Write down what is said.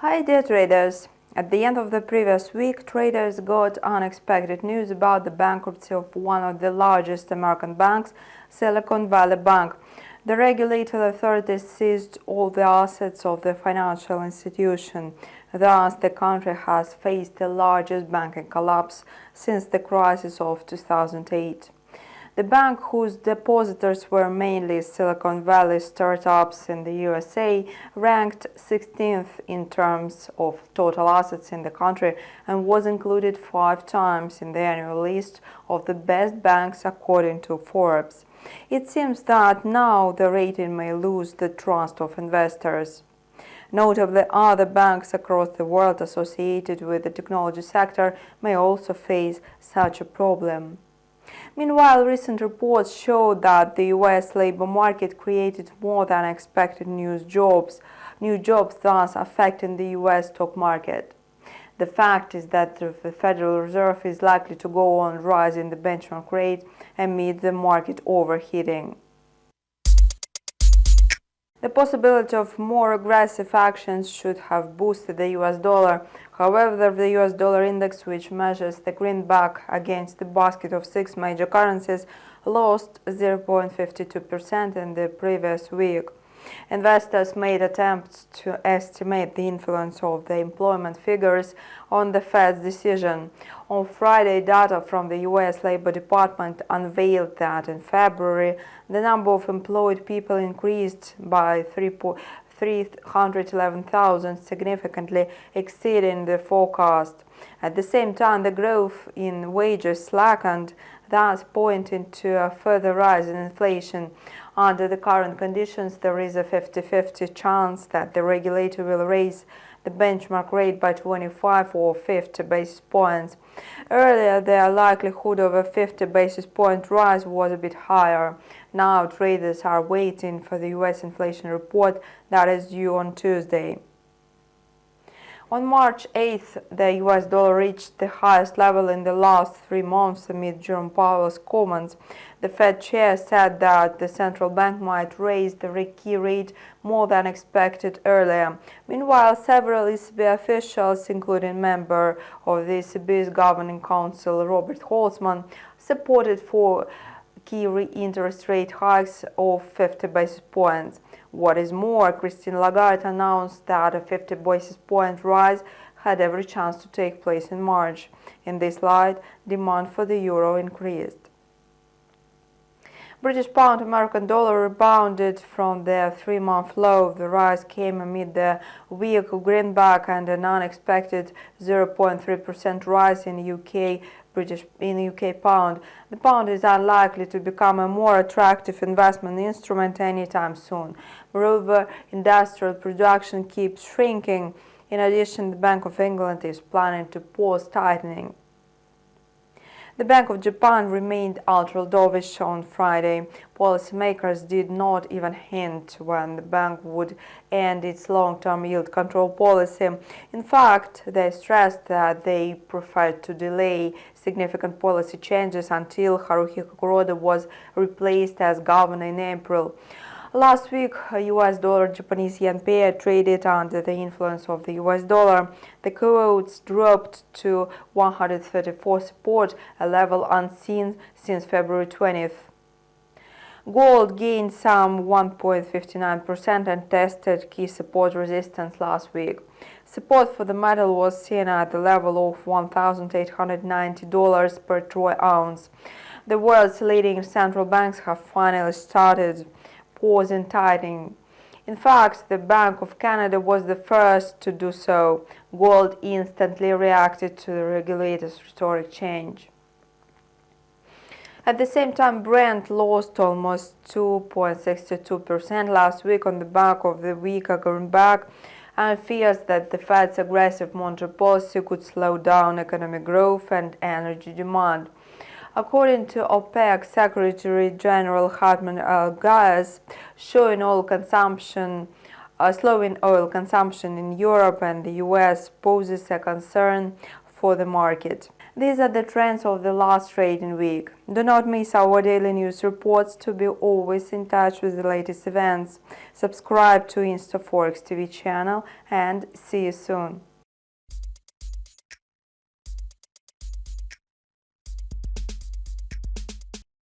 Hi dear traders! At the end of the previous week, traders got unexpected news about the bankruptcy of one of the largest American banks, Silicon Valley Bank. The regulatory authorities seized all the assets of the financial institution. Thus, the country has faced the largest banking collapse since the crisis of 2008. The bank, whose depositors were mainly Silicon Valley startups in the USA, ranked 16th in terms of total assets in the country and was included 5 times in the annual list of the best banks according to Forbes. It seems that now the rating may lose the trust of investors. Notably, other banks across the world associated with the technology sector may also face such a problem. Meanwhile, recent reports show that the US labor market created more than expected new jobs, thus affecting the US stock market. The fact is that the Federal Reserve is likely to go on rising the benchmark rate amid the market overheating. The possibility of more aggressive actions should have boosted the US dollar. However, the US dollar index, which measures the greenback against the basket of 6 major currencies, lost 0.52% in the previous week. Investors made attempts to estimate the influence of the employment figures on the Fed's decision. On Friday, data from the US Labor Department unveiled that in February, the number of employed people increased by 311,000, significantly exceeding the forecast. At the same time, the growth in wages slackened, thus pointing to a further rise in inflation. Under the current conditions, there is a 50-50 chance that the regulator will raise the benchmark rate by 25 or 50 basis points. Earlier, the likelihood of a 50 basis point rise was a bit higher. Now, traders are waiting for the US inflation report that is due on Tuesday. On March 8th, the US dollar reached the highest level in the last 3 months amid Jerome Powell's comments. The Fed chair said that the central bank might raise the key rate more than expected earlier. Meanwhile, several ECB officials, including member of the ECB's Governing Council Robert Holtzman, supported for key interest rate hikes of 50 basis points. What is more, Christine Lagarde announced that a 50 basis point rise had every chance to take place in March. In this light, demand for the euro increased. British pound American dollar rebounded from their 3-month low. The rise came amid the weak greenback and an unexpected 0.3% rise in UK pound. The pound is unlikely to become a more attractive investment instrument anytime soon. Moreover, industrial production keeps shrinking. In addition, the Bank of England is planning to pause tightening. The Bank of Japan remained ultra-dovish on Friday. Policymakers did not even hint when the bank would end its long-term yield control policy. In fact, they stressed that they preferred to delay significant policy changes until Haruhiko Kuroda was replaced as governor in April. Last week, a US dollar-Japanese yen pair traded under the influence of the US dollar. The quotes dropped to 134 support, a level unseen since February 20th. Gold gained some 1.59% and tested key support resistance last week. Support for the metal was seen at the level of $1,890 per troy ounce. The world's leading central banks have finally started pausing tightening. In fact, the Bank of Canada was the first to do so. Gold instantly reacted to the regulator's rhetoric change. At the same time, BRENT lost almost 2.62% last week on the back of the weaker greenback and fears that the Fed's aggressive monetary policy could slow down economic growth and energy demand. According to OPEC Secretary General Hartmann Al-Ghaz, slowing oil consumption in Europe and the US poses a concern for the market. These are the trends of the last trading week. Do not miss our daily news reports to be always in touch with the latest events. Subscribe to InstaForex TV channel and see you soon.